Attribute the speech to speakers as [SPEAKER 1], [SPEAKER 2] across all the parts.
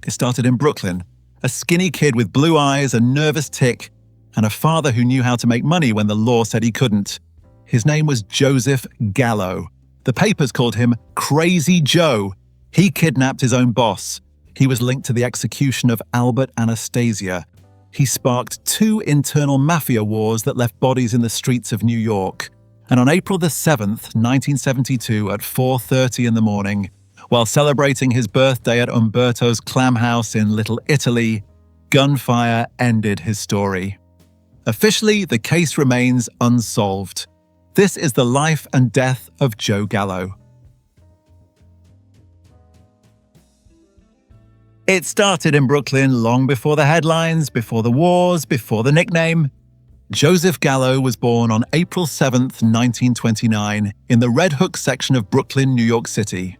[SPEAKER 1] It started in Brooklyn. A skinny kid with blue eyes, a nervous tic, and a father who knew how to make money when the law said he couldn't. His name was Joseph Gallo. The papers called him Crazy Joe. He kidnapped his own boss. He was linked to the execution of Albert Anastasia. He sparked 2 internal mafia wars that left bodies in the streets of New York. And on April the 7th, 1972, at 4:30 in the morning, while celebrating his birthday at Umberto's Clam house in Little Italy, gunfire ended his story. Officially, the case remains unsolved. This is the life and death of Joe Gallo. It started in Brooklyn long before the headlines, before the wars, before the nickname. Joseph Gallo was born on April 7th, 1929, in the Red Hook section of Brooklyn, New York City.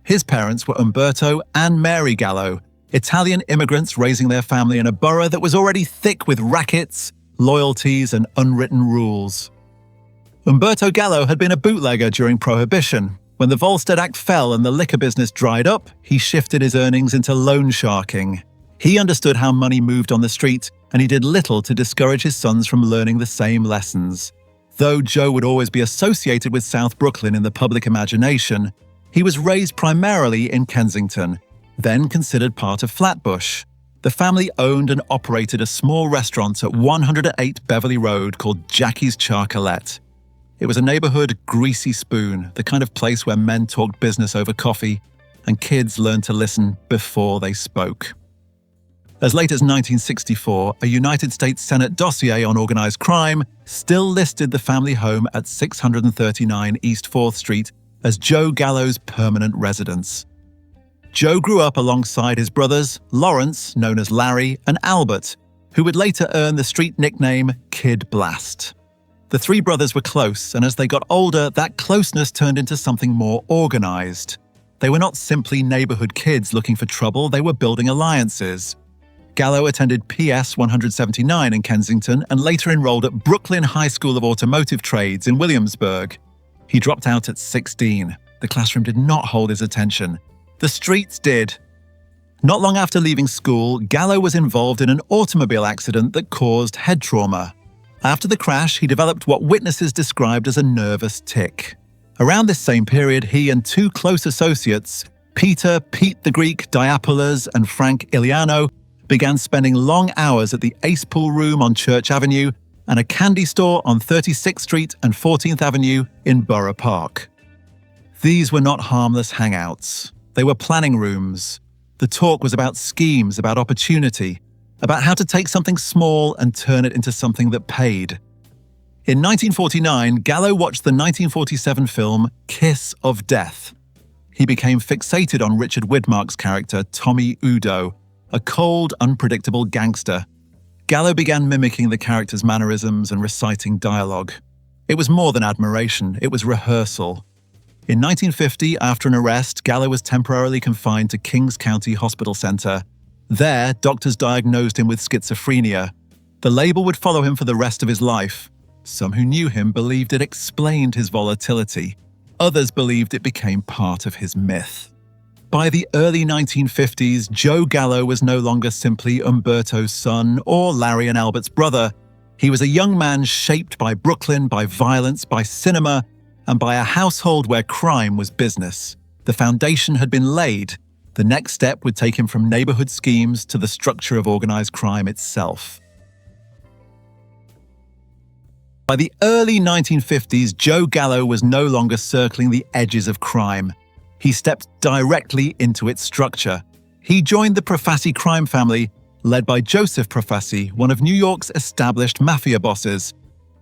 [SPEAKER 1] His parents were Umberto and Mary Gallo, Italian immigrants raising their family in a borough that was already thick with rackets, loyalties, and unwritten rules. Umberto Gallo had been a bootlegger during Prohibition. When the Volstead Act fell and the liquor business dried up, he shifted his earnings into loan sharking. He understood how money moved on the street, and he did little to discourage his sons from learning the same lessons. Though Joe would always be associated with South Brooklyn in the public imagination, he was raised primarily in Kensington, then considered part of Flatbush. The family owned and operated a small restaurant at 108 Beverly Road called Jackie's Charcolette. It was a neighborhood greasy spoon, the kind of place where men talked business over coffee and kids learned to listen before they spoke. As late as 1964, a United States Senate dossier on organized crime still listed the family home at 639 East 4th Street as Joe Gallo's permanent residence. Joe grew up alongside his brothers, Lawrence, known as Larry, and Albert, who would later earn the street nickname Kid Blast. The 3 brothers were close, and as they got older, that closeness turned into something more organized. They were not simply neighborhood kids looking for trouble, they were building alliances. Gallo attended PS 179 in Kensington and later enrolled at Brooklyn High School of Automotive Trades in Williamsburg. He dropped out at 16. The classroom did not hold his attention. The streets did. Not long after leaving school, Gallo was involved in an automobile accident that caused head trauma. After the crash, he developed what witnesses described as a nervous tic. Around this same period, he and 2 close associates, Pete the Greek Diapolis and Frank Iliano, began spending long hours at the Ace Pool Room on Church Avenue and a candy store on 36th Street and 14th Avenue in Borough Park. These were not harmless hangouts. They were planning rooms. The talk was about schemes, about opportunity, about how to take something small and turn it into something that paid. In 1949, Gallo watched the 1947 film Kiss of Death. He became fixated on Richard Widmark's character, Tommy Udo, a cold, unpredictable gangster. Gallo began mimicking the character's mannerisms and reciting dialogue. It was more than admiration, it was rehearsal. In 1950, after an arrest, Gallo was temporarily confined to Kings County Hospital Center. There, doctors diagnosed him with schizophrenia. The label would follow him for the rest of his life. Some who knew him believed it explained his volatility. Others believed it became part of his myth. By the early 1950s, Joe Gallo was no longer simply Umberto's son or Larry and Albert's brother. He was a young man shaped by Brooklyn, by violence, by cinema, and by a household where crime was business. The foundation had been laid. The next step would take him from neighborhood schemes to the structure of organized crime itself. By the early 1950s, Joe Gallo was no longer circling the edges of crime. He stepped directly into its structure. He joined the Profaci crime family, led by Joseph Profaci, one of New York's established mafia bosses.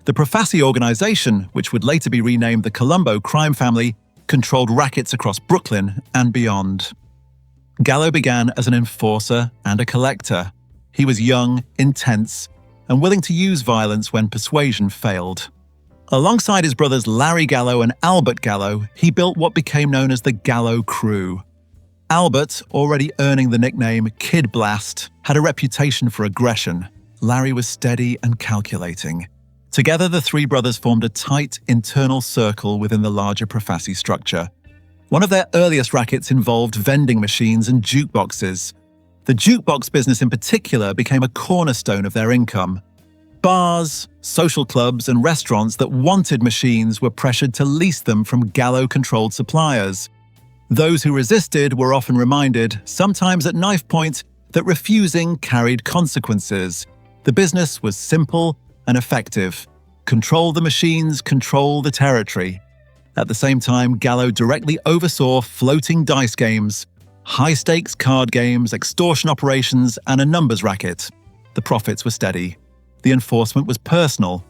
[SPEAKER 1] The Profaci organization, which would later be renamed the Colombo crime family, controlled rackets across Brooklyn and beyond. Gallo began as an enforcer and a collector. He was young, intense, and willing to use violence when persuasion failed. Alongside his brothers Larry Gallo and Albert Gallo, he built what became known as the Gallo Crew. Albert, already earning the nickname Kid Blast, had a reputation for aggression. Larry was steady and calculating. Together, the 3 brothers formed a tight internal circle within the larger Profaci structure. One of their earliest rackets involved vending machines and jukeboxes. The jukebox business in particular became a cornerstone of their income. Bars, social clubs, and restaurants that wanted machines were pressured to lease them from Gallo-controlled suppliers. Those who resisted were often reminded, sometimes at knife point, that refusing carried consequences. The business was simple and effective. Control the machines, control the territory. At the same time, Gallo directly oversaw floating dice games, high-stakes card games, extortion operations, and a numbers racket. The profits were steady. The enforcement was personal.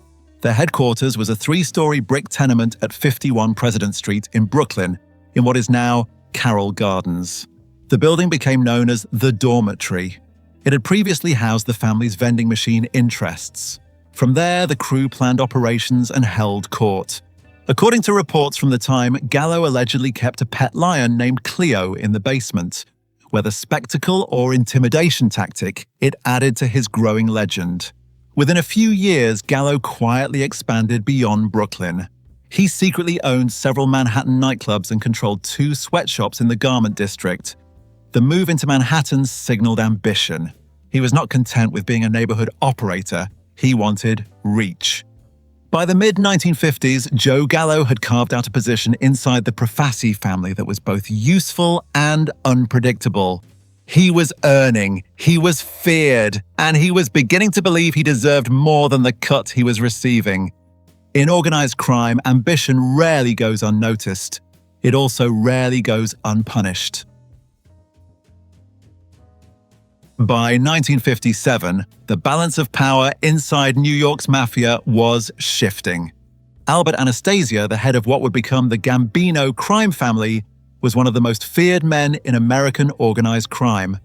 [SPEAKER 1] Their headquarters was a 3-story brick tenement at 51 President Street in Brooklyn, in what is now Carroll Gardens. The building became known as the Dormitory. It had previously housed the family's vending machine interests. From there, the crew planned operations and held court. According to reports from the time, Gallo allegedly kept a pet lion named Cleo in the basement. Whether spectacle or intimidation tactic, it added to his growing legend. Within a few years, Gallo quietly expanded beyond Brooklyn. He secretly owned several Manhattan nightclubs and controlled 2 sweatshops in the garment district. The move into Manhattan signaled ambition. He was not content with being a neighborhood operator. He wanted reach. By the mid-1950s, Joe Gallo had carved out a position inside the Profaci family that was both useful and unpredictable. He was earning, he was feared, and he was beginning to believe he deserved more than the cut he was receiving. In organized crime, ambition rarely goes unnoticed. It also rarely goes unpunished. By 1957, the balance of power inside New York's mafia was shifting. Albert Anastasia, the head of what would become the Gambino crime family, was one of the most feared men in American organized crime.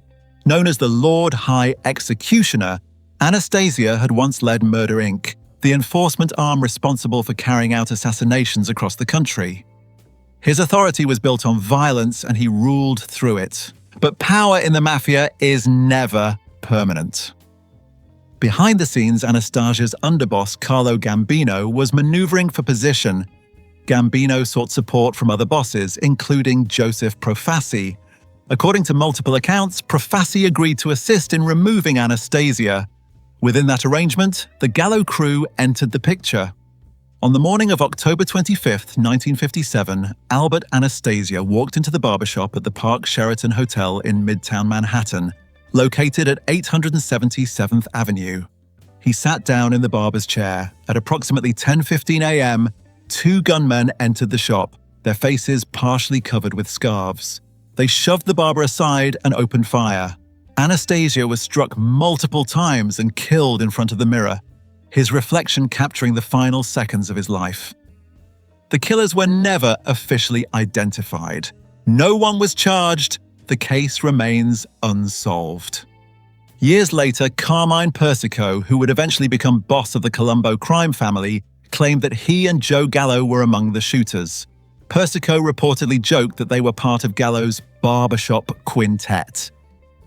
[SPEAKER 1] Known as the Lord High Executioner, Anastasia had once led Murder Inc., the enforcement arm responsible for carrying out assassinations across the country. His authority was built on violence and he ruled through it. But power in the mafia is never permanent. Behind the scenes, Anastasia's underboss, Carlo Gambino, was maneuvering for position. Gambino sought support from other bosses, including Joseph Profaci. According to multiple accounts, Profaci agreed to assist in removing Anastasia. Within that arrangement, the Gallo crew entered the picture. On the morning of October 25, 1957, Albert Anastasia walked into the barbershop at the Park Sheraton Hotel in Midtown Manhattan, located at 877th Avenue. He sat down in the barber's chair. At approximately 10:15 a.m., 2 gunmen entered the shop, their faces partially covered with scarves. They shoved the barber aside and opened fire. Anastasia was struck multiple times and killed in front of the mirror, his reflection capturing the final seconds of his life. The killers were never officially identified. No one was charged. The case remains unsolved. Years later, Carmine Persico, who would eventually become boss of the Colombo crime family, claimed that he and Joe Gallo were among the shooters. Persico reportedly joked that they were part of Gallo's barbershop quintet.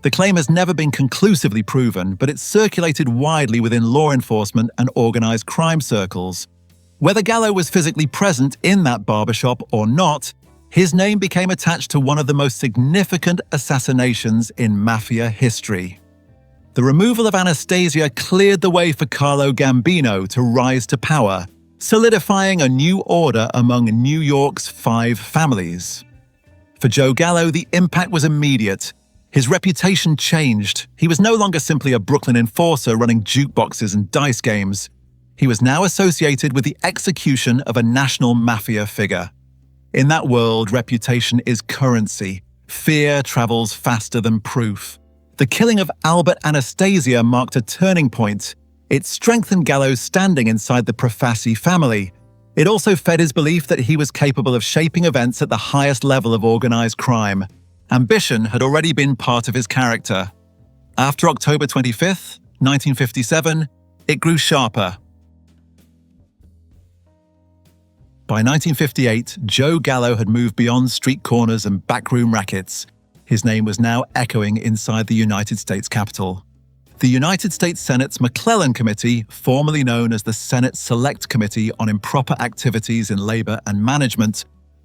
[SPEAKER 1] The claim has never been conclusively proven, but it's circulated widely within law enforcement and organized crime circles. Whether Gallo was physically present in that barbershop or not, his name became attached to one of the most significant assassinations in mafia history. The removal of Anastasia cleared the way for Carlo Gambino to rise to power, solidifying a new order among New York's 5 families. For Joe Gallo, the impact was immediate. His reputation changed. He was no longer simply a Brooklyn enforcer running jukeboxes and dice games. He was now associated with the execution of a national mafia figure. In that world, reputation is currency. Fear travels faster than proof. The killing of Albert Anastasia marked a turning point. It strengthened Gallo's standing inside the Profaci family. It also fed his belief that he was capable of shaping events at the highest level of organized crime. Ambition had already been part of his character. After October 25th, 1957, it grew sharper. By 1958, Joe Gallo had moved beyond street corners and backroom rackets. His name was now echoing inside the United States Capitol. The United States Senate's McClellan Committee, formerly known as the Senate Select Committee on Improper Activities in Labor and Management,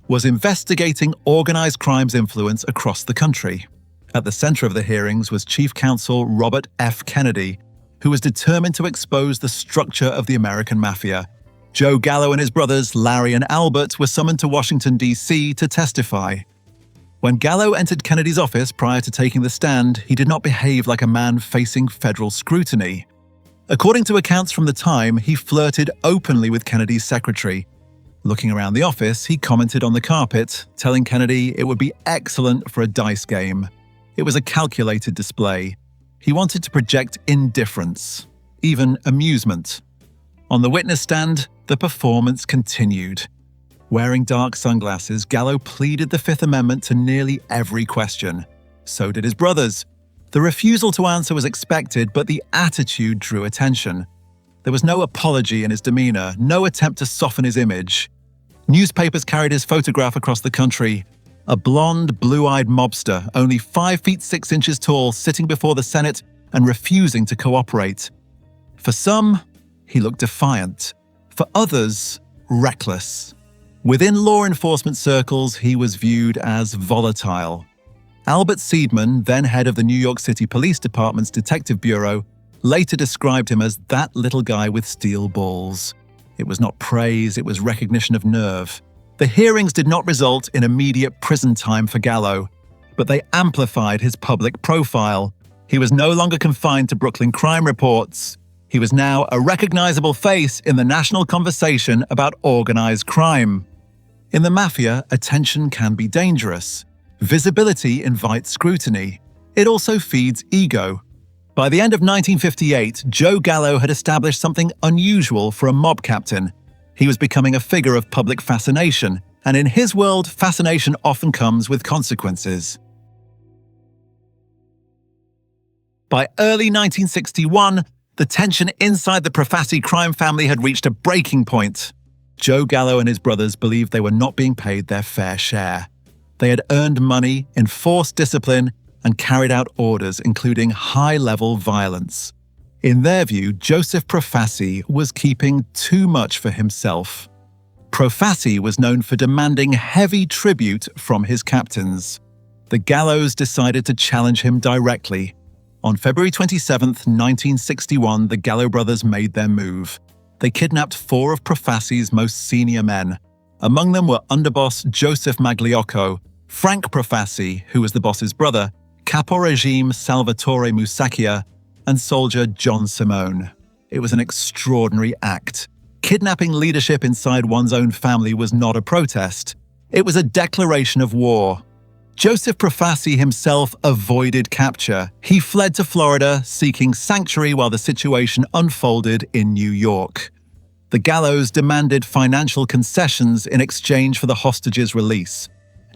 [SPEAKER 1] was investigating organized crime's influence across the country. At the center of the hearings was Chief Counsel Robert F. Kennedy, who was determined to expose the structure of the American Mafia. Joe Gallo and his brothers, Larry and Albert, were summoned to Washington, D.C. to testify. When Gallo entered Kennedy's office prior to taking the stand, he did not behave like a man facing federal scrutiny. According to accounts from the time, he flirted openly with Kennedy's secretary. Looking around the office, he commented on the carpet, telling Kennedy it would be excellent for a dice game. It was a calculated display. He wanted to project indifference, even amusement. On the witness stand, the performance continued. Wearing dark sunglasses, Gallo pleaded the Fifth Amendment to nearly every question. So did his brothers. The refusal to answer was expected, but the attitude drew attention. There was no apology in his demeanor, no attempt to soften his image. Newspapers carried his photograph across the country. A blonde, blue-eyed mobster, only 5 feet 6 inches tall, sitting before the Senate and refusing to cooperate. For some, he looked defiant. For others, reckless. Within law enforcement circles, he was viewed as volatile. Albert Seidman, then head of the New York City Police Department's Detective Bureau, later described him as that little guy with steel balls. It was not praise, it was recognition of nerve. The hearings did not result in immediate prison time for Gallo, but they amplified his public profile. He was no longer confined to Brooklyn crime reports. He was now a recognizable face in the national conversation about organized crime. In the Mafia, attention can be dangerous. Visibility invites scrutiny. It also feeds ego. By the end of 1958, Joe Gallo had established something unusual for a mob captain. He was becoming a figure of public fascination, and in his world, fascination often comes with consequences. By early 1961, the tension inside the Profaci crime family had reached a breaking point. Joe Gallo and his brothers believed they were not being paid their fair share. They had earned money, enforced discipline, and carried out orders, including high-level violence. In their view, Joseph Profaci was keeping too much for himself. Profaci was known for demanding heavy tribute from his captains. The Gallos decided to challenge him directly. On February 27, 1961, the Gallo brothers made their move. They kidnapped 4 of Profaci's most senior men. Among them were underboss Joseph Magliocco, Frank Profaci, who was the boss's brother, Capo Regime Salvatore Musacchia, and soldier John Simone. It was an extraordinary act. Kidnapping leadership inside one's own family was not a protest. It was a declaration of war. Joseph Profaci himself avoided capture. He fled to Florida, seeking sanctuary while the situation unfolded in New York. The Gallos demanded financial concessions in exchange for the hostages' release.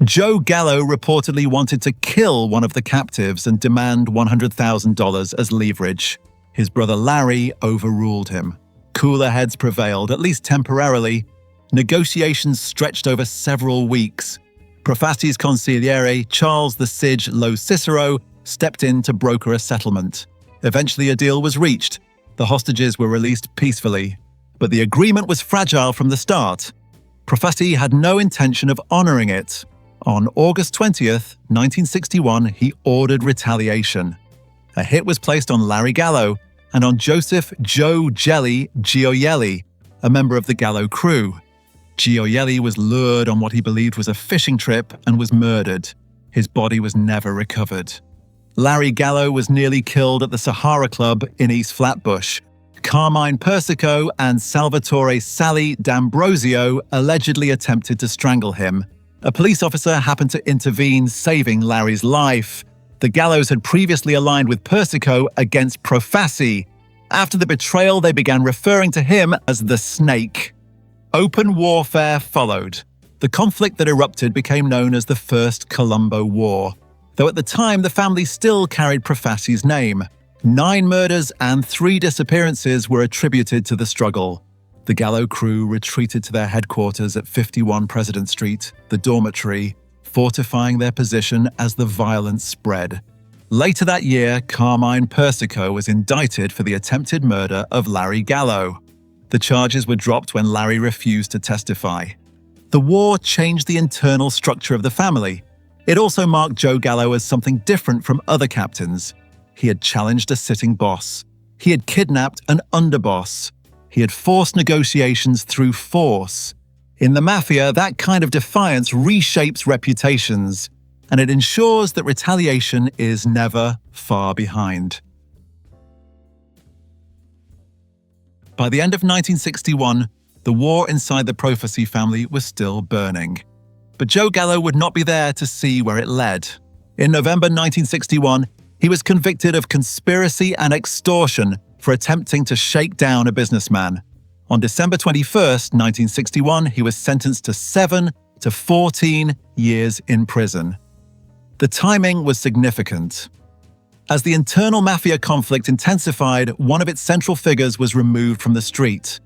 [SPEAKER 1] Joe Gallo reportedly wanted to kill one of the captives and demand $100,000 as leverage. His brother Larry overruled him. Cooler heads prevailed, at least temporarily. Negotiations stretched over several weeks. Profaci's consigliere, Charles the Sige Lo Cicero, stepped in to broker a settlement. Eventually a deal was reached. The hostages were released peacefully. But the agreement was fragile from the start. Profaci had no intention of honoring it. On August 20th, 1961, he ordered retaliation. A hit was placed on Larry Gallo and on Joseph Joe Jelly Gioielli, a member of the Gallo crew. Gioielli was lured on what he believed was a fishing trip and was murdered. His body was never recovered. Larry Gallo was nearly killed at the Sahara Club in East Flatbush. Carmine Persico and Salvatore Sally D'Ambrosio allegedly attempted to strangle him. A police officer happened to intervene, saving Larry's life. The Gallos had previously aligned with Persico against Profaci. After the betrayal, they began referring to him as the Snake. Open warfare followed. The conflict that erupted became known as the First Colombo War, though at the time the family still carried Profaci's name. 9 murders and 3 disappearances were attributed to the struggle. The Gallo crew retreated to their headquarters at 51 President Street, the dormitory, fortifying their position as the violence spread. Later that year, Carmine Persico was indicted for the attempted murder of Larry Gallo. The charges were dropped when Larry refused to testify. The war changed the internal structure of the family. It also marked Joe Gallo as something different from other captains. He had challenged a sitting boss. He had kidnapped an underboss. He had forced negotiations through force. In the Mafia, that kind of defiance reshapes reputations, and it ensures that retaliation is never far behind. By the end of 1961, the war inside the Profaci family was still burning. But Joe Gallo would not be there to see where it led. In November 1961, he was convicted of conspiracy and extortion for attempting to shake down a businessman. On December 21, 1961, he was sentenced to 7 to 14 years in prison. The timing was significant. As the internal mafia conflict intensified, one of its central figures was removed from the street.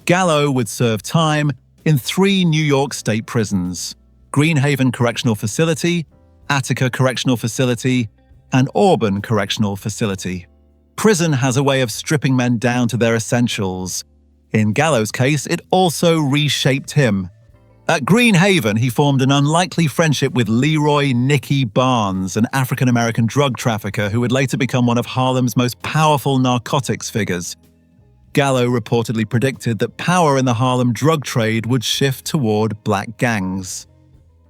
[SPEAKER 1] Gallo would serve time in 3 New York state prisons: Greenhaven Correctional Facility, Attica Correctional Facility, and Auburn Correctional Facility. Prison has a way of stripping men down to their essentials. In Gallo's case, it also reshaped him. At Greenhaven, he formed an unlikely friendship with Leroy "Nicky" Barnes, an African-American drug trafficker who would later become one of Harlem's most powerful narcotics figures. Gallo reportedly predicted that power in the Harlem drug trade would shift toward black gangs.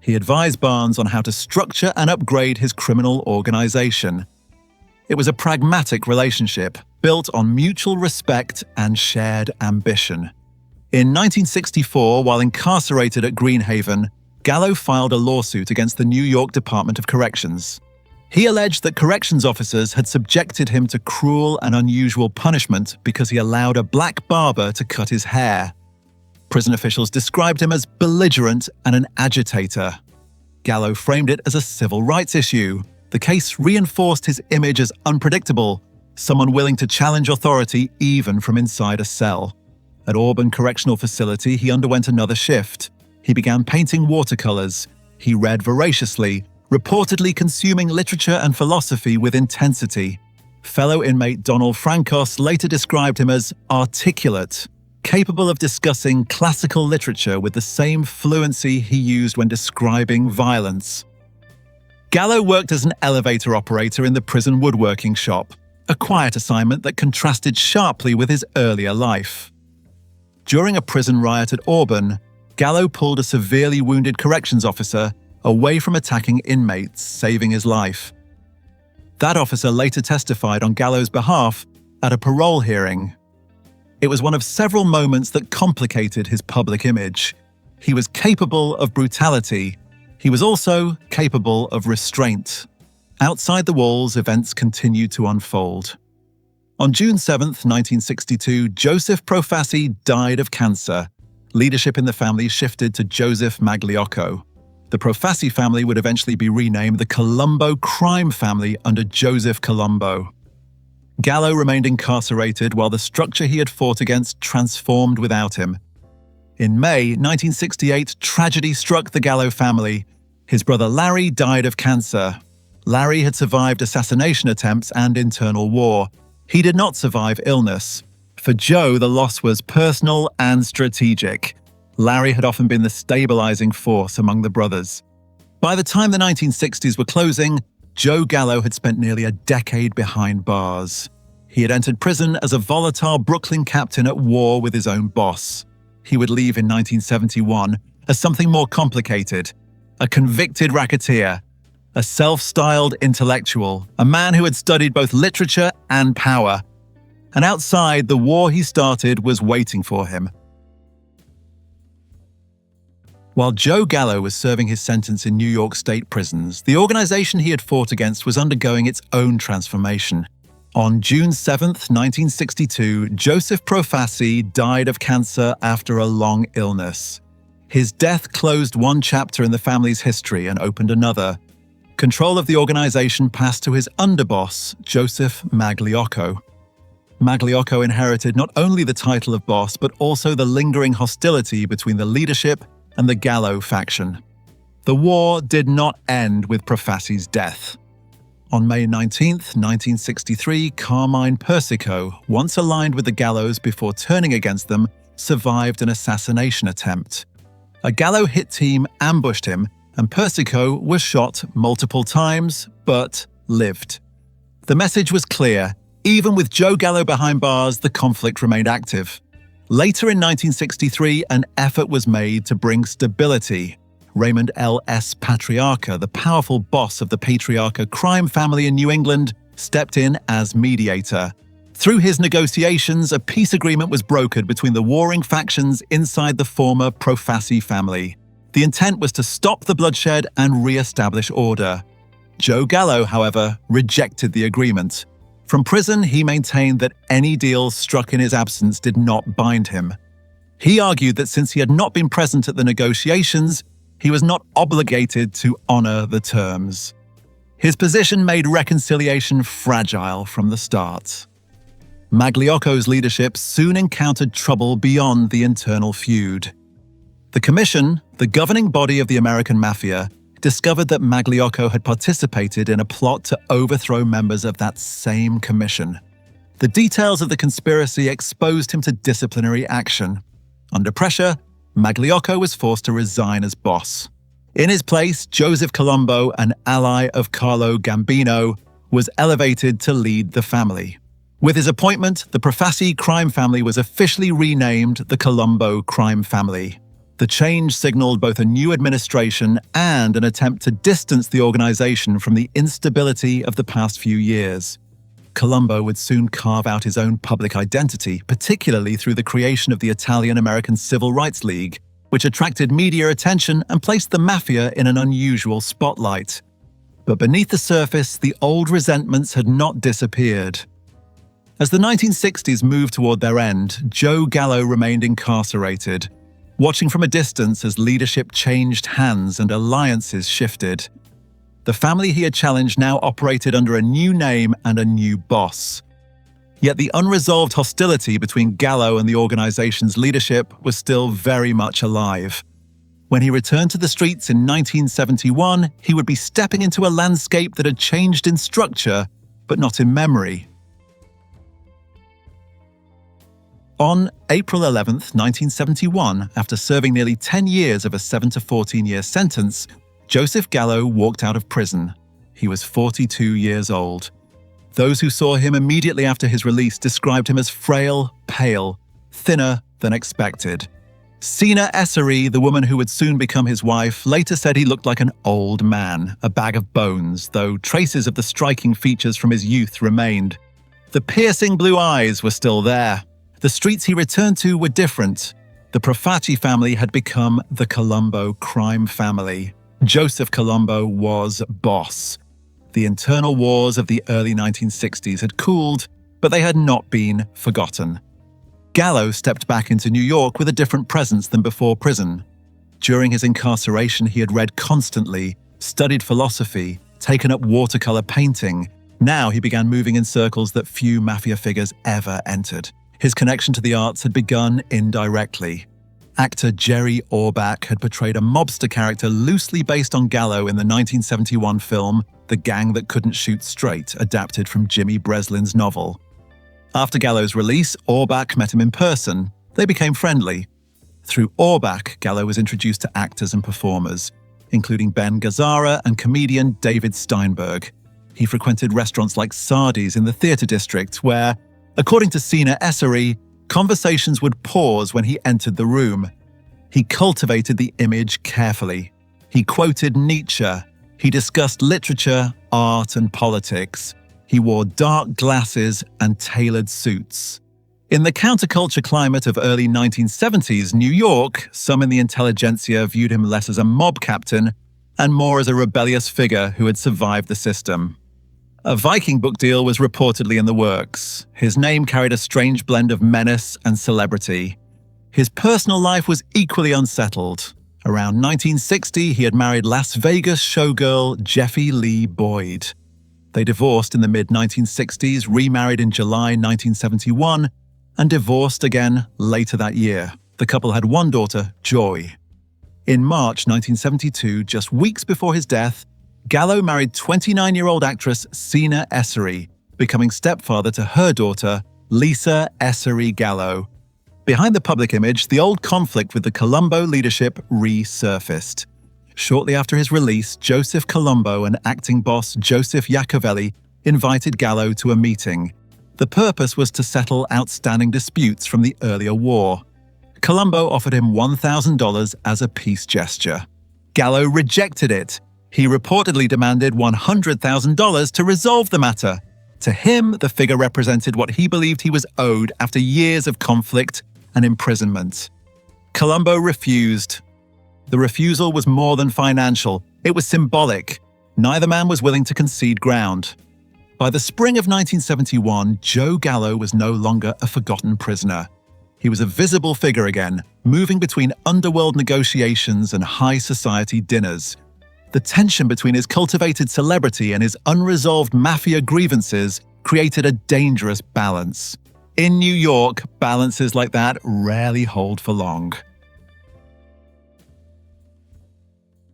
[SPEAKER 1] He advised Barnes on how to structure and upgrade his criminal organization. It was a pragmatic relationship, built on mutual respect and shared ambition. In 1964, while incarcerated at Greenhaven, Gallo filed a lawsuit against the New York Department of Corrections. He alleged that corrections officers had subjected him to cruel and unusual punishment because he allowed a black barber to cut his hair. Prison officials described him as belligerent and an agitator. Gallo framed it as a civil rights issue. The case reinforced his image as unpredictable, someone willing to challenge authority even from inside a cell. At Auburn Correctional Facility, he underwent another shift. He began painting watercolors. He read voraciously, reportedly consuming literature and philosophy with intensity. Fellow inmate Donald Francos later described him as articulate, capable of discussing classical literature with the same fluency he used when describing violence. Gallo worked as an elevator operator in the prison woodworking shop, a quiet assignment that contrasted sharply with his earlier life. During a prison riot at Auburn, Gallo pulled a severely wounded corrections officer away from attacking inmates, saving his life. That officer later testified on Gallo's behalf at a parole hearing. It was one of several moments that complicated his public image. He was capable of brutality. He was also capable of restraint. Outside the walls, events continued to unfold. On June 7, 1962, Joseph Profaci died of cancer. Leadership in the family shifted to Joseph Magliocco. The Profaci family would eventually be renamed the Colombo crime family under Joseph Colombo. Gallo remained incarcerated while the structure he had fought against transformed without him. In May 1968, tragedy struck the Gallo family. His brother Larry died of cancer. Larry had survived assassination attempts and internal war. He did not survive illness. For Joe, the loss was personal and strategic. Larry had often been the stabilizing force among the brothers. By the time the 1960s were closing, Joe Gallo had spent nearly a decade behind bars. He had entered prison as a volatile Brooklyn captain at war with his own boss. He would leave in 1971 as something more complicated, a convicted racketeer, a self-styled intellectual, a man who had studied both literature and power. And outside, the war he started was waiting for him. While Joe Gallo was serving his sentence in New York state prisons, the organization he had fought against was undergoing its own transformation. On June 7, 1962, Joseph Profaci died of cancer after a long illness. His death closed one chapter in the family's history and opened another. Control of the organization passed to his underboss, Joseph Magliocco. Magliocco inherited not only the title of boss, but also the lingering hostility between the leadership and the Gallo faction. The war did not end with Profaci's death. On May 19, 1963, Carmine Persico, once aligned with the Gallos before turning against them, survived an assassination attempt. A Gallo hit team ambushed him and Persico was shot multiple times, but lived. The message was clear. Even with Joe Gallo behind bars, the conflict remained active. Later in 1963, an effort was made to bring stability. Raymond L. S. Patriarca, the powerful boss of the Patriarca crime family in New England, stepped in as mediator. Through his negotiations, a peace agreement was brokered between the warring factions inside the former Profaci family. The intent was to stop the bloodshed and re-establish order. Joe Gallo, however, rejected the agreement. From prison, he maintained that any deals struck in his absence did not bind him. He argued that since he had not been present at the negotiations, he was not obligated to honor the terms. His position made reconciliation fragile from the start. Magliocco's leadership soon encountered trouble beyond the internal feud. The Commission, the governing body of the American Mafia, discovered that Magliocco had participated in a plot to overthrow members of that same commission. The details of the conspiracy exposed him to disciplinary action. Under pressure, Magliocco was forced to resign as boss. In his place, Joseph Colombo, an ally of Carlo Gambino, was elevated to lead the family. With his appointment, the Profaci crime family was officially renamed the Colombo crime family. The change signaled both a new administration and an attempt to distance the organization from the instability of the past few years. Colombo would soon carve out his own public identity, particularly through the creation of the Italian-American Civil Rights League, which attracted media attention and placed the mafia in an unusual spotlight. But beneath the surface, the old resentments had not disappeared. As the 1960s moved toward their end, Joe Gallo remained incarcerated, watching from a distance as leadership changed hands and alliances shifted. The family he had challenged now operated under a new name and a new boss. Yet the unresolved hostility between Gallo and the organization's leadership was still very much alive. When he returned to the streets in 1971, he would be stepping into a landscape that had changed in structure, but not in memory. On April 11, 1971, after serving nearly 10 years of a 7 to 14-year sentence, Joseph Gallo walked out of prison. He was 42 years old. Those who saw him immediately after his release described him as frail, pale, thinner than expected. Sina Esseri, the woman who would soon become his wife, later said he looked like an old man, a bag of bones, though traces of the striking features from his youth remained. The piercing blue eyes were still there. The streets he returned to were different. The Profaci family had become the Colombo crime family. Joseph Colombo was boss. The internal wars of the early 1960s had cooled, but they had not been forgotten. Gallo stepped back into New York with a different presence than before prison. During his incarceration, he had read constantly, studied philosophy, taken up watercolor painting. Now he began moving in circles that few mafia figures ever entered. His connection to the arts had begun indirectly. Actor Jerry Orbach had portrayed a mobster character loosely based on Gallo in the 1971 film The Gang That Couldn't Shoot Straight, adapted from Jimmy Breslin's novel. After Gallo's release, Orbach met him in person. They became friendly. Through Orbach, Gallo was introduced to actors and performers, including Ben Gazzara and comedian David Steinberg. He frequented restaurants like Sardi's in the theater district, where, according to Sina Esseri, conversations would pause when he entered the room. He cultivated the image carefully. He quoted Nietzsche. He discussed literature, art, and politics. He wore dark glasses and tailored suits. In the counterculture climate of early 1970s New York, some in the intelligentsia viewed him less as a mob captain and more as a rebellious figure who had survived the system. A Viking book deal was reportedly in the works. His name carried a strange blend of menace and celebrity. His personal life was equally unsettled. Around 1960, he had married Las Vegas showgirl Jeffy Lee Boyd. They divorced in the mid-1960s, remarried in July 1971, and divorced again later that year. The couple had one daughter, Joy. In March 1972, just weeks before his death, Gallo married 29-year-old actress Sina Esseri, becoming stepfather to her daughter, Lisa Esseri Gallo. Behind the public image, the old conflict with the Colombo leadership resurfaced. Shortly after his release, Joseph Colombo and acting boss Joseph Iacovelli invited Gallo to a meeting. The purpose was to settle outstanding disputes from the earlier war. Colombo offered him $1,000 as a peace gesture. Gallo rejected it. He reportedly demanded $100,000 to resolve the matter. To him, the figure represented what he believed he was owed after years of conflict and imprisonment. Colombo refused. The refusal was more than financial. It was symbolic. Neither man was willing to concede ground. By the spring of 1971, Joe Gallo was no longer a forgotten prisoner. He was a visible figure again, moving between underworld negotiations and high society dinners. The tension between his cultivated celebrity and his unresolved mafia grievances created a dangerous balance. In New York, balances like that rarely hold for long.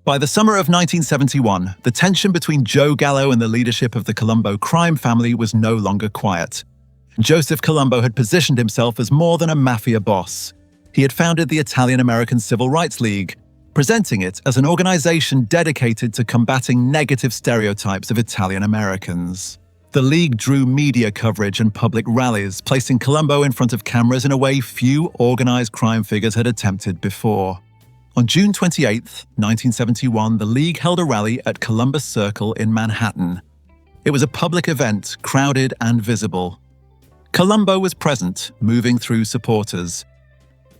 [SPEAKER 1] By the summer of 1971, the tension between Joe Gallo and the leadership of the Colombo crime family was no longer quiet. Joseph Colombo had positioned himself as more than a mafia boss. He had founded the Italian-American Civil Rights League, presenting it as an organization dedicated to combating negative stereotypes of Italian Americans. The League drew media coverage and public rallies, placing Colombo in front of cameras in a way few organized crime figures had attempted before. On June 28, 1971, the League held a rally at Columbus Circle in Manhattan. It was a public event, crowded and visible. Colombo was present, moving through supporters.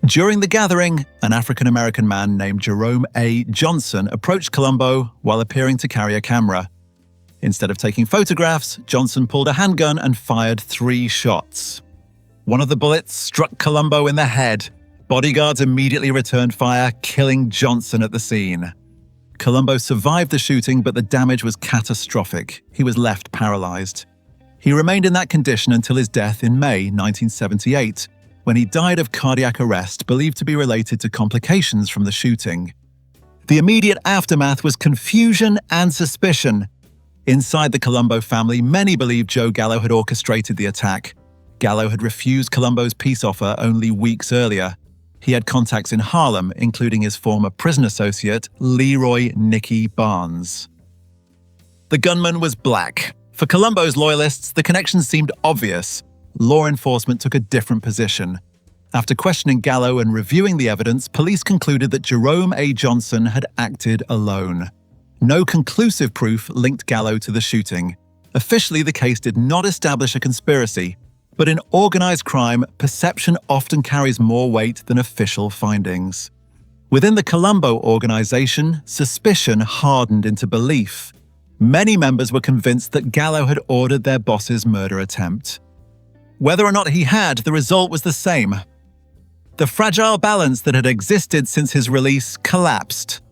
[SPEAKER 1] During the gathering, an African-American man named Jerome A. Johnson approached Colombo while appearing to carry a camera. Instead of taking photographs, Johnson pulled a handgun and fired 3 shots. One of the bullets struck Colombo in the head. Bodyguards immediately returned fire, killing Johnson at the scene. Colombo survived the shooting, but the damage was catastrophic. He was left paralyzed. He remained in that condition until his death in May 1978, when he died of cardiac arrest believed to be related to complications from the shooting. The immediate aftermath was confusion and suspicion. Inside the Colombo family, many believed Joe Gallo had orchestrated the attack. Gallo had refused Colombo's peace offer only weeks earlier. He had contacts in Harlem, including his former prison associate, Leroy Nicky Barnes. The gunman was black. For Colombo's loyalists, the connection seemed obvious. Law enforcement took a different position. After questioning Gallo and reviewing the evidence, police concluded that Jerome A. Johnson had acted alone. No conclusive proof linked Gallo to the shooting. Officially, the case did not establish a conspiracy, but in organized crime, perception often carries more weight than official findings. Within the Colombo organization, suspicion hardened into belief. Many members were convinced that Gallo had ordered their boss's murder attempt. Whether or not he had, the result was the same. The fragile balance that had existed since his release collapsed.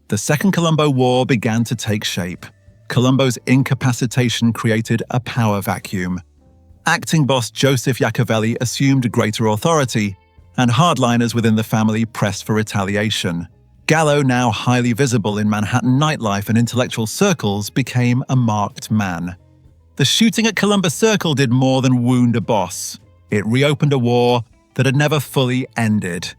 [SPEAKER 1] The Second Colombo War began to take shape. Colombo's incapacitation created a power vacuum. Acting boss Joseph Iacovelli assumed greater authority, and hardliners within the family pressed for retaliation. Gallo, now highly visible in Manhattan nightlife and intellectual circles, became a marked man. The shooting at Columbus Circle did more than wound a boss. It reopened a war that had never fully ended.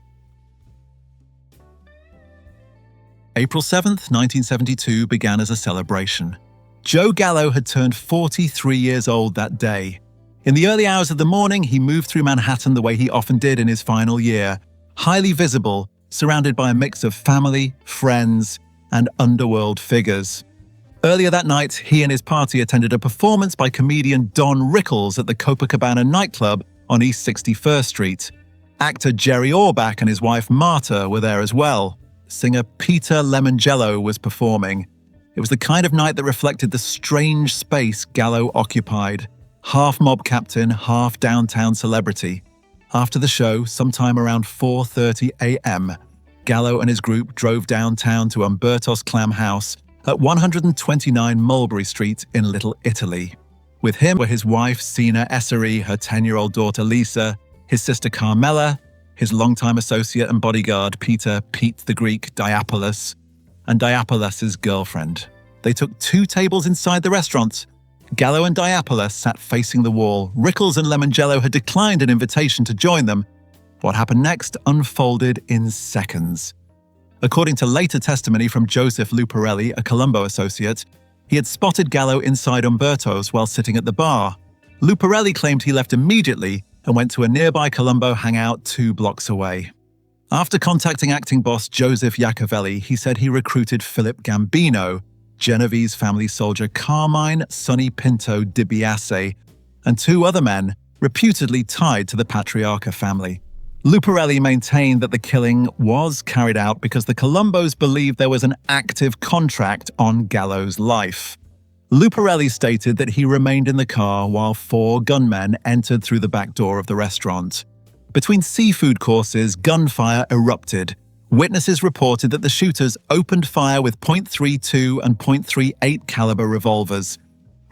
[SPEAKER 1] April 7th, 1972 began as a celebration. Joe Gallo had turned 43 years old that day. In the early hours of the morning, he moved through Manhattan the way he often did in his final year, highly visible, surrounded by a mix of family, friends, and underworld figures. Earlier that night, he and his party attended a performance by comedian Don Rickles at the Copacabana nightclub on East 61st Street. Actor Jerry Orbach and his wife Marta were there as well. Singer Peter Lemongello was performing. It was the kind of night that reflected the strange space Gallo occupied. Half mob captain, half downtown celebrity. After the show, sometime around 4:30 a.m., Gallo and his group drove downtown to Umberto's Clam house at 129 Mulberry Street in Little Italy. With him were his wife Sina Esseri, her 10-year-old daughter Lisa, his sister Carmela, his longtime associate and bodyguard Peter Pete the Greek Diapolis, and Diapolis' girlfriend. They took 2 tables inside the restaurant. Gallo and Diapolis sat facing the wall. Rickles and Lemongello had declined an invitation to join them. What happened next unfolded in seconds. According to later testimony from Joseph Luparelli, a Colombo associate, he had spotted Gallo inside Umberto's while sitting at the bar. Luparelli claimed he left immediately and went to a nearby Colombo hangout 2 blocks away. After contacting acting boss Joseph Iacovelli, he said he recruited Philip Gambino, Genovese family soldier Carmine Sonny Pinto di Biase, and 2 other men reputedly tied to the Patriarca family. Luparelli maintained that the killing was carried out because the Colombos believed there was an active contract on Gallo's life. Luparelli stated that he remained in the car while 4 gunmen entered through the back door of the restaurant. Between seafood courses, gunfire erupted. Witnesses reported that the shooters opened fire with .32 and .38 caliber revolvers.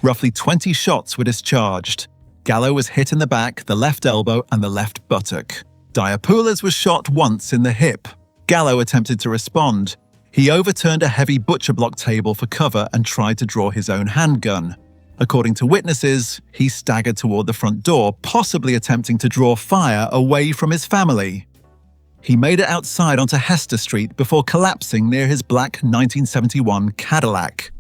[SPEAKER 1] Roughly 20 shots were discharged. Gallo was hit in the back, the left elbow, and the left buttock. Diapoulas was shot once in the hip. Gallo attempted to respond. He overturned a heavy butcher block table for cover and tried to draw his own handgun. According to witnesses, he staggered toward the front door, possibly attempting to draw fire away from his family. He made it outside onto Hester Street before collapsing near his black 1971 Cadillac.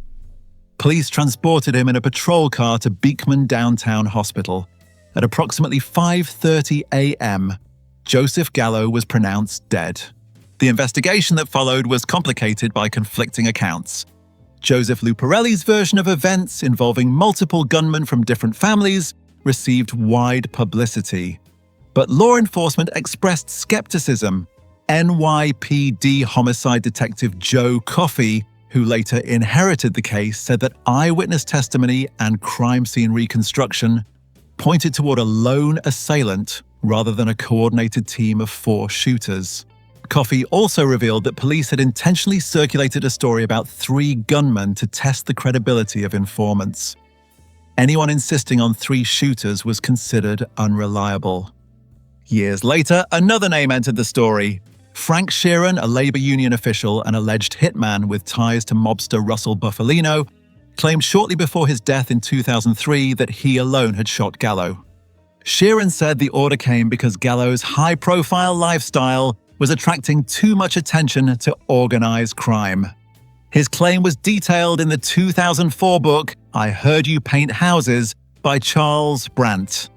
[SPEAKER 1] Police transported him in a patrol car to Beekman Downtown Hospital. At approximately 5:30 a.m., Joseph Gallo was pronounced dead. The investigation that followed was complicated by conflicting accounts. Joseph Luparelli's version of events, involving multiple gunmen from different families, received wide publicity. But law enforcement expressed skepticism. NYPD homicide detective Joe Coffey, who later inherited the case, said that eyewitness testimony and crime scene reconstruction pointed toward a lone assailant rather than a coordinated team of 4 shooters. Coffey also revealed that police had intentionally circulated a story about 3 gunmen to test the credibility of informants. Anyone insisting on 3 shooters was considered unreliable. Years later, another name entered the story. Frank Sheeran, a labor union official and alleged hitman with ties to mobster Russell Bufalino, claimed shortly before his death in 2003 that he alone had shot Gallo. Sheeran said the order came because Gallo's high-profile lifestyle was attracting too much attention to organized crime. His claim was detailed in the 2004 book, I Heard You Paint Houses, by Charles Brandt.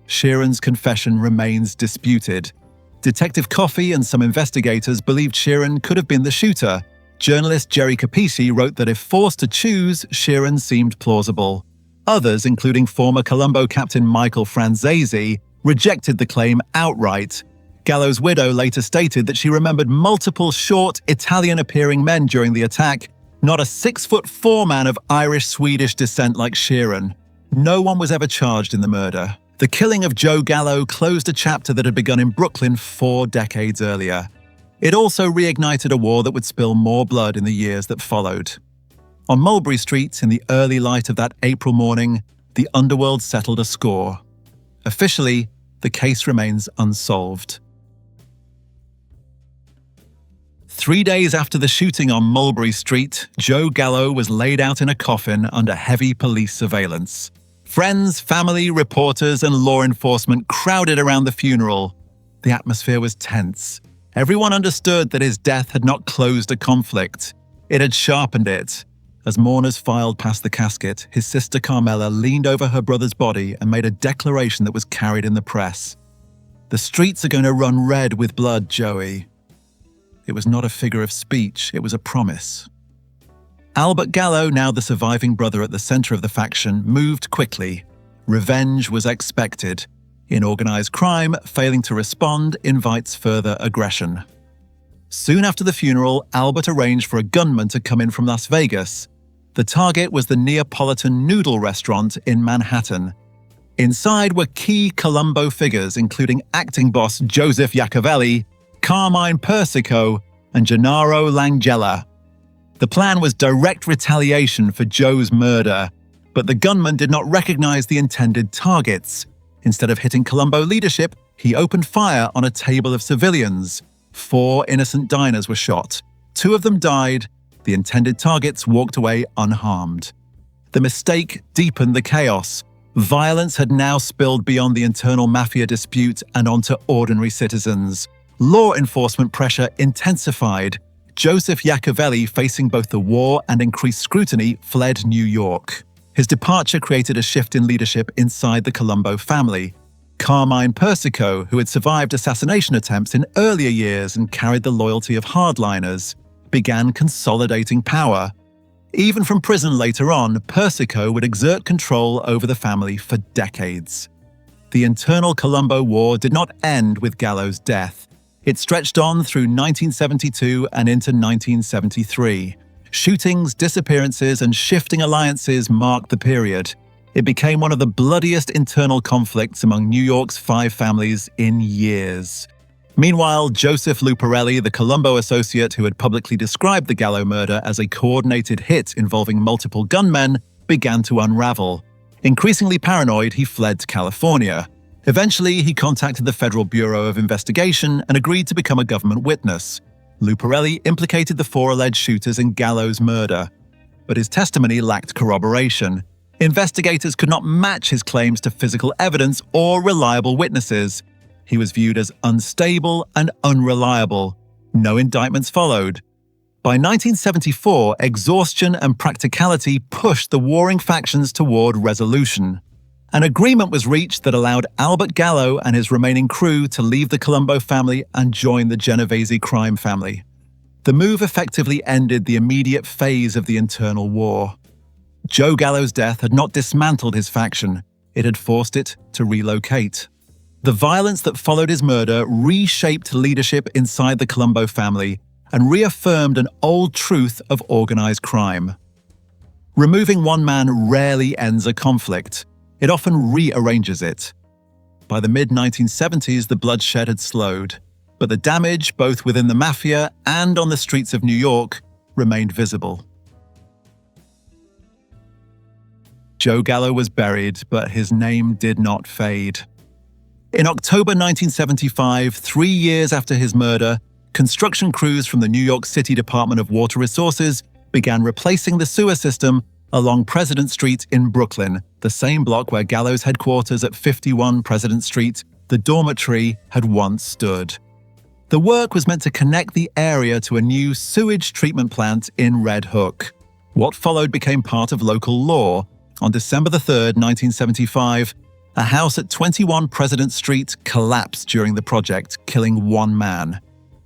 [SPEAKER 1] Sheeran's confession remains disputed. Detective Coffey and some investigators believed Sheeran could have been the shooter. Journalist Jerry Capisi wrote that if forced to choose, Sheeran seemed plausible. Others, including former Colombo captain Michael Franzese, rejected the claim outright. Gallo's widow later stated that she remembered multiple short, Italian-appearing men during the attack, not a 6'4" man of Irish-Swedish descent like Sheeran. No one was ever charged in the murder. The killing of Joe Gallo closed a chapter that had begun in Brooklyn 4 decades earlier. It also reignited a war that would spill more blood in the years that followed. On Mulberry Street, in the early light of that April morning, the underworld settled a score. Officially, the case remains unsolved. 3 days after the shooting on Mulberry Street, Joe Gallo was laid out in a coffin under heavy police surveillance. Friends, family, reporters, and law enforcement crowded around the funeral. The atmosphere was tense. Everyone understood that his death had not closed a conflict. It had sharpened it. As mourners filed past the casket, his sister Carmela leaned over her brother's body and made a declaration that was carried in the press. "The streets are going to run red with blood, Joey." It was not a figure of speech, it was a promise. Albert Gallo, now the surviving brother at the center of the faction, moved quickly. Revenge was expected. In organized crime, failing to respond invites further aggression. Soon after the funeral, Albert arranged for a gunman to come in from Las Vegas. The target was the Neapolitan Noodle restaurant in Manhattan. Inside were key Colombo figures, including acting boss Joseph Iacovelli, Carmine Persico, and Gennaro Langella. The plan was direct retaliation for Joe's murder, but the gunman did not recognize the intended targets. Instead of hitting Colombo leadership, he opened fire on a table of civilians. 4 innocent diners were shot. 2 of them died. The intended targets walked away unharmed. The mistake deepened the chaos. Violence had now spilled beyond the internal mafia dispute and onto ordinary citizens. Law enforcement pressure intensified. Joseph Iacovelli, facing both the war and increased scrutiny, fled New York. His departure created a shift in leadership inside the Colombo family. Carmine Persico, who had survived assassination attempts in earlier years and carried the loyalty of hardliners, began consolidating power. Even from prison later on, Persico would exert control over the family for decades. The internal Colombo War did not end with Gallo's death. It stretched on through 1972 and into 1973. Shootings, disappearances, and shifting alliances marked the period. It became one of the bloodiest internal conflicts among New York's 5 families in years. Meanwhile, Joseph Luparelli, the Colombo associate who had publicly described the Gallo murder as a coordinated hit involving multiple gunmen, began to unravel. Increasingly paranoid, he fled to California. Eventually, he contacted the Federal Bureau of Investigation and agreed to become a government witness. Luparelli implicated the 4 alleged shooters in Gallo's murder, but his testimony lacked corroboration. Investigators could not match his claims to physical evidence or reliable witnesses. He was viewed as unstable and unreliable. No indictments followed. By 1974, exhaustion and practicality pushed the warring factions toward resolution. An agreement was reached that allowed Albert Gallo and his remaining crew to leave the Colombo family and join the Genovese crime family. The move effectively ended the immediate phase of the internal war. Joe Gallo's death had not dismantled his faction, it had forced it to relocate. The violence that followed his murder reshaped leadership inside the Colombo family and reaffirmed an old truth of organized crime. Removing one man rarely ends a conflict. It often rearranges it. By the mid-1970s, the bloodshed had slowed, but the damage, both within the Mafia and on the streets of New York, remained visible. Joe Gallo was buried, but his name did not fade. In October 1975, 3 years after his murder, construction crews from the New York City Department of Water Resources began replacing the sewer system along President Street in Brooklyn, the same block where Gallo's headquarters at 51 President Street, the dormitory, had once stood. The work was meant to connect the area to a new sewage treatment plant in Red Hook. What followed became part of local law. On December 3, 1975, a house at 21 President Street collapsed during the project, killing 1 man.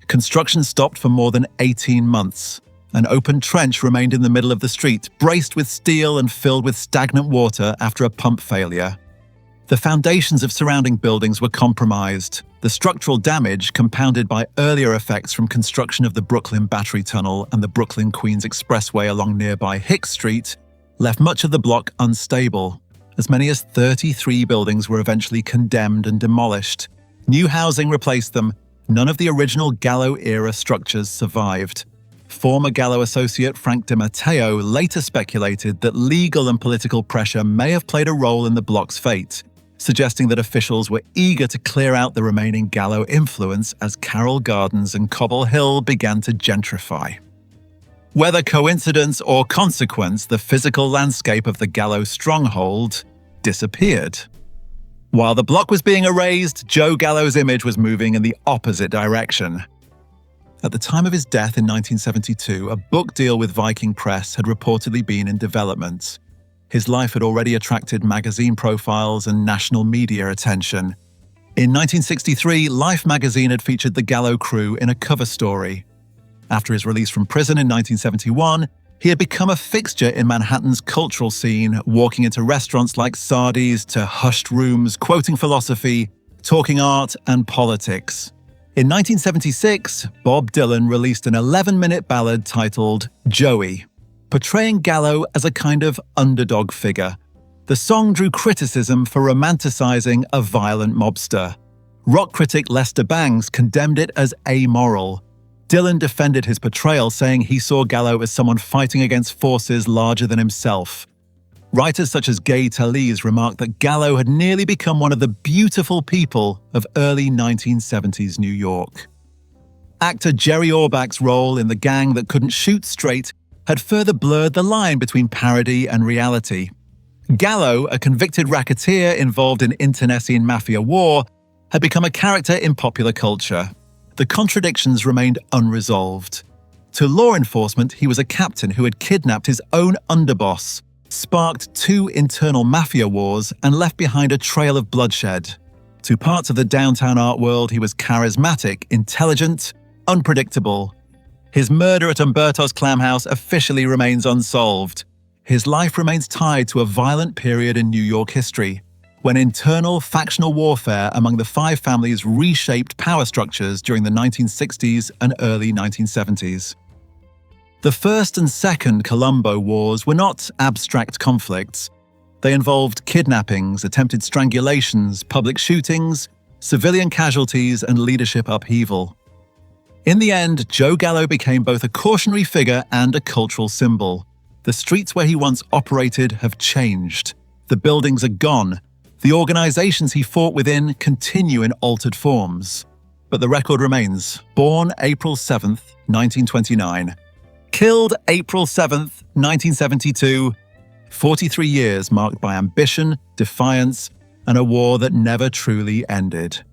[SPEAKER 1] Construction stopped for more than 18 months. An open trench remained in the middle of the street, braced with steel and filled with stagnant water after a pump failure. The foundations of surrounding buildings were compromised. The structural damage, compounded by earlier effects from construction of the Brooklyn Battery Tunnel and the Brooklyn-Queens Expressway along nearby Hicks Street, left much of the block unstable. As many as 33 buildings were eventually condemned and demolished. New housing replaced them. None of the original Gallo-era structures survived. Former Gallo associate Frank DiMatteo later speculated that legal and political pressure may have played a role in the block's fate, suggesting that officials were eager to clear out the remaining Gallo influence as Carroll Gardens and Cobble Hill began to gentrify. Whether coincidence or consequence, the physical landscape of the Gallo stronghold disappeared. While the block was being erased, Joe Gallo's image was moving in the opposite direction. At the time of his death in 1972, a book deal with Viking Press had reportedly been in development. His life had already attracted magazine profiles and national media attention. In 1963, Life magazine had featured the Gallo crew in a cover story. After his release from prison in 1971, he had become a fixture in Manhattan's cultural scene, walking into restaurants like Sardi's to hushed rooms, quoting philosophy, talking art and politics. In 1976, Bob Dylan released an 11-minute ballad titled Joey, portraying Gallo as a kind of underdog figure. The song drew criticism for romanticizing a violent mobster. Rock critic Lester Bangs condemned it as amoral. Dylan defended his portrayal, saying he saw Gallo as someone fighting against forces larger than himself. Writers such as Gay Talese remarked that Gallo had nearly become one of the beautiful people of early 1970s New York. Actor Jerry Orbach's role in The Gang That Couldn't Shoot Straight had further blurred the line between parody and reality. Gallo, a convicted racketeer involved in internecine mafia war, had become a character in popular culture. The contradictions remained unresolved. To law enforcement, he was a captain who had kidnapped his own underboss, sparked 2 internal mafia wars, and left behind a trail of bloodshed. To parts of the downtown art world, he was charismatic, intelligent, unpredictable. His murder at Umberto's Clam house officially remains unsolved. His life remains tied to a violent period in New York history, when internal factional warfare among the 5 families reshaped power structures during the 1960s and early 1970s. The First and Second Colombo Wars were not abstract conflicts. They involved kidnappings, attempted strangulations, public shootings, civilian casualties, and leadership upheaval. In the end, Joe Gallo became both a cautionary figure and a cultural symbol. The streets where he once operated have changed. The buildings are gone. The organizations he fought within continue in altered forms. But the record remains. Born April 7th, 1929. Killed April 7th, 1972. 43 years marked by ambition, defiance, and a war that never truly ended.